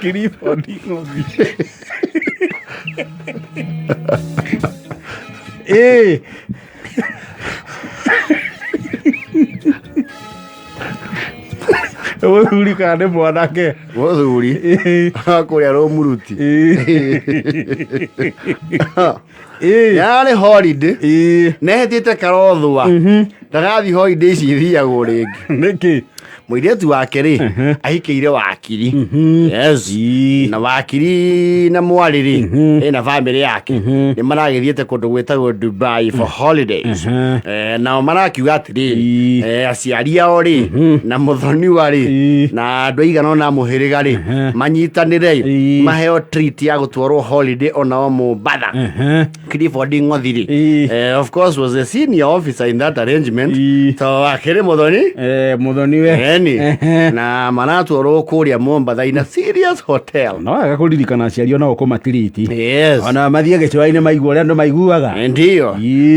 Clifford ng'ombe. Mũthuri kana nĩ mwanake? Mũthuri kũrĩa Rũmuruti. Yarĩ holiday nehĩtĩte karothwa ndagathiĩ holiday ici ithiagwo rĩngĩ. Nĩkĩ? Mũirĩtu wake rĩ ahikĩire wakiri. Yes. Na wakiri na mwarĩ na family yake nĩ maragĩthiĩte kũndũ gwĩtagwo Dubai for holidays. Nao marakiuga atĩrĩrĩ aciari ao rĩ na mũthoniwa rĩ na andũ aigana ona mũhĩrĩga rĩ manyitanĩre maheo treat ya gũtwarwo holiday onao Mombatha. Clifford Ng'othi rĩ of course was a senior officer in that arrangement. So akĩrĩ mũthoniwe na maratwarwo kũrĩa Mombatha in a serious hotel. No wega kũririkana aciari onao kũmatiriti. Yes. Ona mathiĩ gĩcũa-inĩ maigua ũrĩa andũ maiguaga. Ndio.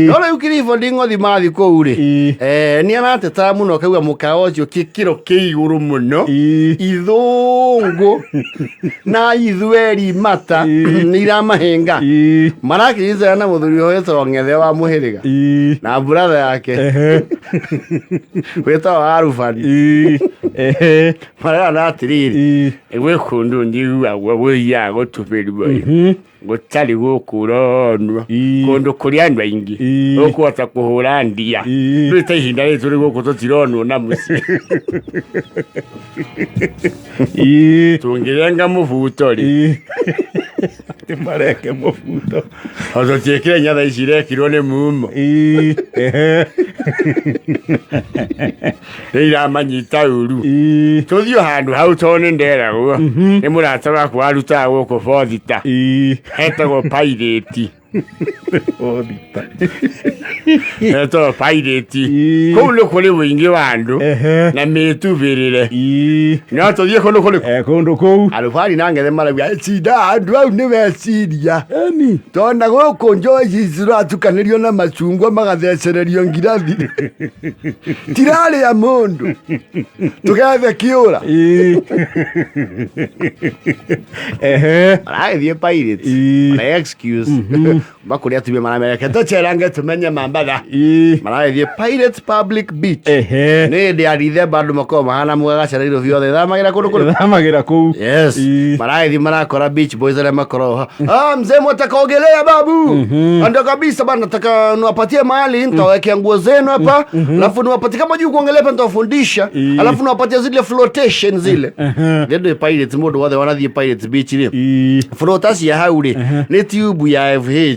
No rĩu Clifford Ng'othi mathi kũu rĩ nĩ arateta mũno kauga mũkawa ũcio kĩkĩro kĩ igũrũ mũno ithũngũ na ithweri mata nĩ iramahenga marakĩrĩca na mũthuri ũyũ wĩtagwo Ng'ethe wa mũhĩrĩga na brother yake wĩtagwo Arubani. Marana atĩrĩrĩ gwĩ kũndũ njiguagwo gũthiaga gũtubĩra gũtarĩ gũkũronwo kũndũ kũrĩ andũ aingĩ ũkũhota kũhũra ndia rĩu ta ihinda rĩrĩ tũrĩ gũkũ tũtironwo na mũciĩ tũngĩrenga mũbuto rĩ mareke mũbuto tũtiĩkire nyatha ici irekirwo nĩ mumo nĩ iramanyita ũru tũthiĩ handũ hau tondũ nĩ nderagwo nĩ mũrata waku warutaga gũkũ Bothita hetagwo Pirate. Hetagwo Pirate. Kũu nĩ kũrĩ ũingĩ wa andũ na mĩtubĩrĩre no tũthiĩ kũndũ kũu Arubani na Ng'ethe marauga cinda andũ au nĩ weciria tondũ na gũkũ njohi ciratukanĩrio na macungwa magathecererio ngirathi tirarĩa mũndũ tũgethe kĩũra aragĩthiĩ Pirate na excuse bakũrĩa tumia maramereke tũcerange tũmenye Mombatha maragĩthiĩ Pirate Public Beach nĩ hĩndĩ ya December andũ makoragwo mahana mũgagacereirwo biothe thamagĩra kũu. Yes. Maragĩthiĩ marakora beach boys arĩa makoragwo mzee mwataka ogelea babu ando kabisa bana nataka niwapatie mahali nitawekea nguo zenu hapa alafu niwapatie kama juu kuongelea hapa nitawafundisha alafu niwapatie zile flotation zile ndio Pirate mode wale wanathiĩ Pirate Beach ile flotation ya hau nĩ tube ya FH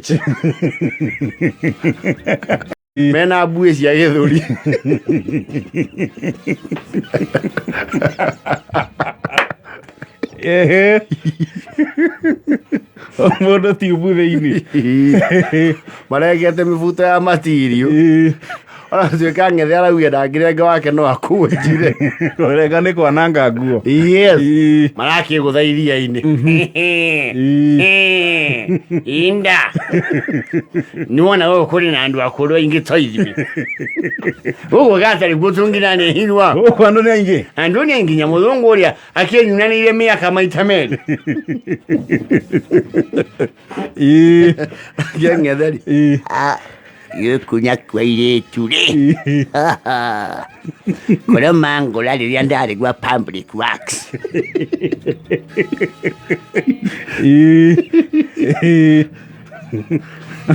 mena buĩ cia gĩthũri mũndũ tiubu thĩinĩ maregete mĩbuto ya matirio ona tuĩka Ng'ethe arauga ndangĩrenga wake no akuue njire kũrenga nĩ kwananga nguo. Yes. Marakĩgũtha iria-inĩ inda nĩwona gũkũ kũrĩ na andũ akũrũ aingĩ ta ithuĩ gũkũ gatarĩ gũtũngina nĩ hinwa gũkũ andũ nĩ aingĩ andũ nĩ aingĩ nyamũthũngũ ũrĩa akĩnyunanĩire mĩaka maita merĩ Ng'ethe gĩkunya kwa irĩtu rĩ kũrĩa mangũra rĩrĩa ndarĩ gwa public works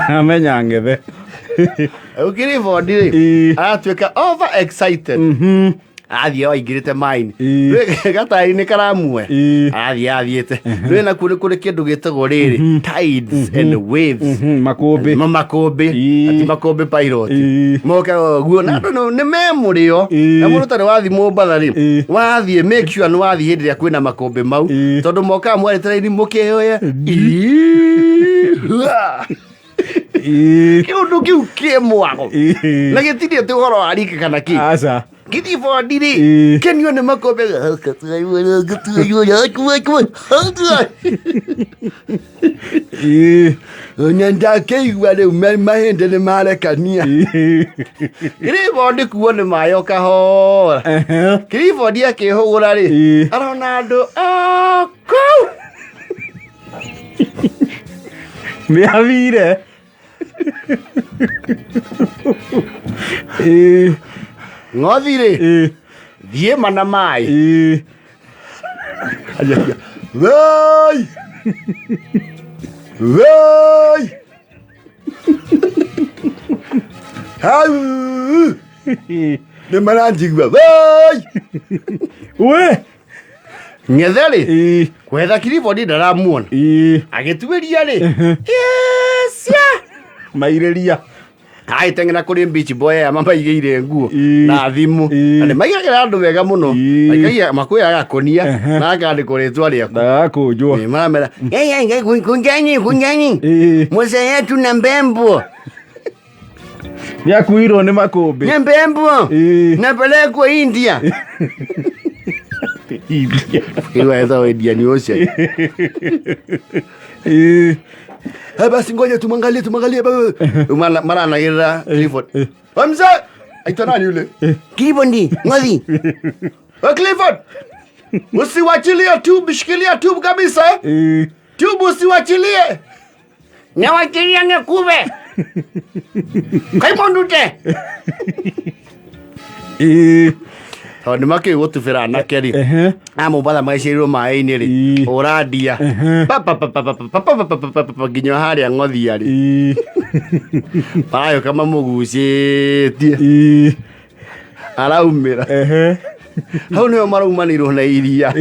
amenya Ng'ethe Clifford rĩ aratuĩka over excited athiĩ aingĩrĩte maini gataĩri-inĩ karamue athiĩte rĩu nakuo nĩ kũrĩ kĩndũ gĩtagwo rĩrĩ tides and waves makũmbĩ ati makũmbĩ pilot mokaga guo na andũ nĩ memũrĩo na mũndũ tarĩ wathiĩ Mombatha rĩ wathiĩ make sure nĩ wathiĩ hĩndĩ ĩrĩa kwĩna makũmbĩ mau tondũ mokaga mweretereini mũkĩoya kĩũndũ kĩu kĩ mwago na gĩtirĩ atĩ ũhoro wa rika kana kĩ Clifford ri kenio nĩ makũmbi onya ndakĩigua rĩu mahĩndĩ nĩ marekania Clifford kuo nĩ mayo kahora Clifford akĩhũgũra rĩ arona andũ kũu nĩ athire ng'othi rĩ thiĩ mana maĩ wei wei hau nĩ maranjigua wei we ng'ethe kwetha Clifford ndaramuona agĩtuĩria yesia mairĩria teng'era kũrĩ beach boy aya mamaigĩire nguo na thimũ na nĩ maigagĩra andũ wega mũno makwĩraga gakonia na akandĩkwo rĩtwa rĩaku ndagakũnjwo maramera kunjani musa yetu na mbembo nĩakuirwo nĩ makũmbi na mbembo napelekwo India iwaetha wendia ni ũcio basi ngoja tumwangalie maranagĩrĩra Clifford mzee aitwa nani yule Clifford ng'othi Clifford usiwachilie tube shikilia tube kabisa tube usiwachilie nawachilia ngekuve kaimondute nĩ makĩgũtubĩra anake rĩ amũmbatha magĩciĩrirwo maĩ-inĩ rĩ ũrandia nginya harĩa ng'othia rĩ maragĩũka mamũgucĩtie araumĩra hau nĩo maraumanĩirwo na iria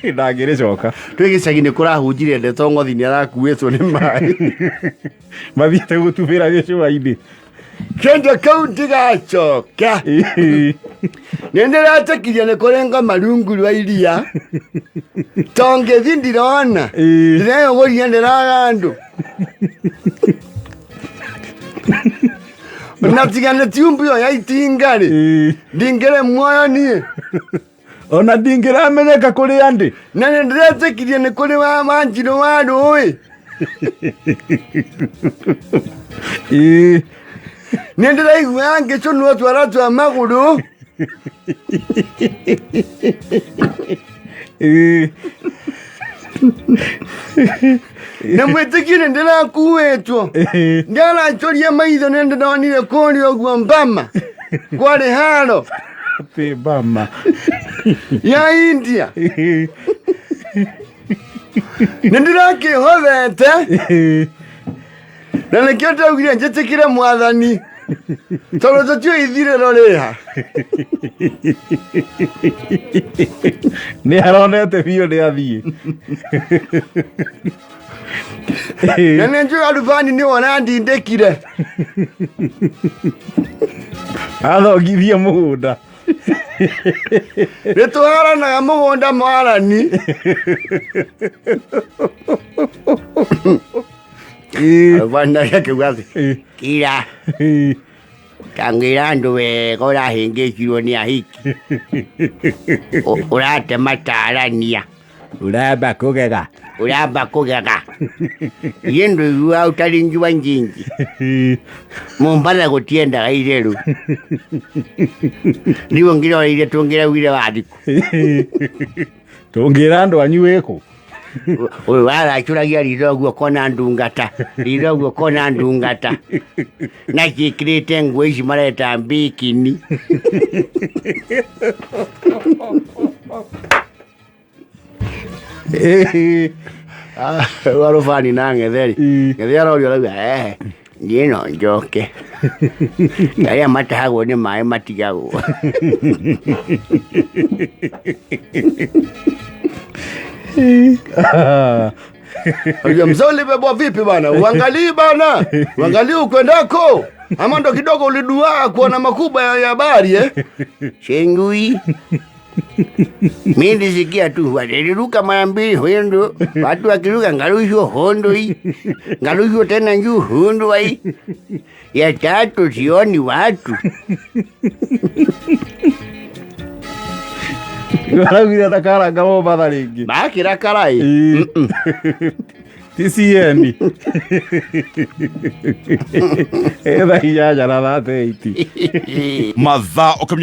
ndangĩrĩcoka twĩ gĩcagi-inĩ kũrahunjire ndeto ng'othi nĩ arakuĩtwo nĩ maĩ mathiĩte gũtubĩra gĩcũa-inĩ kĩndũ kau ndigacoka nĩ ndĩratekirie nĩ kũrenga marungu rwa iria tongĩthi ndirona ndĩreyũgũria ndĩraga andũ na tiga nĩ tiumbu ĩyo ya itinga rĩ ndingĩrĩ muoyo niĩ ona ndingĩramenyeka kũrĩ andĩ na nĩ ndĩretekirie nĩ kũrĩ wa manjirũ wa rũĩ nĩ ndĩraigua ngĩcũnwo twara twa magũrũ nĩ mwĩtĩkie nĩ ndĩrakuĩtwo ndĩracoria maitho nĩ ndĩronire kũrĩa ũguo Mbama kwarĩ haro Mbama ya India nĩ ndĩrakĩhothete na nĩkĩo ndaugire njĩtĩkire Mwathani tondũ tũtiũĩ ithirĩro rĩha nĩ aronete biũ nĩ athiĩ na nĩ njũĩ arubani nĩ wona ndindĩkire athongithie mũgũnda nĩ tũharanaga mũgũnda mwarani arubani nake akiuga atĩ kira kangĩra andũ wega ũrahĩngĩkirwo nĩ ahiki ũrate matarania ũramba kũgega iĩ ndũigua ũtarĩ njua njinji Mombasa gũtiendaga irerũ rĩu ngĩroreire tũngĩraugire wathikũ tũngĩra andũ anyu wĩkũ ũyũ waracũragia ritho ũguo kona ndungata na ciĩkĩrĩte nguo ici mareta mbikini warũbani na ng'etheri ng'etheri arorio arauga niĩ no njoke arĩa matahagwo nĩ maĩ matigagwo mzee ulibebwa vipi bana? Uangalii bana, uangalii ukwendako ama ndo kidogo uliduaa kuona makubwa ya habari Shengui mimi nisikia tu waliruka mara mbili hondo, watu wakiruka ngalusho hondo hii, ngalusho tena njuu hondo hii, ya tatu sioni watu Araugire ndakaranga Mombatha rĩngĩ. Nakĩra karai. TCN. Etha hinya na 38. Mathaa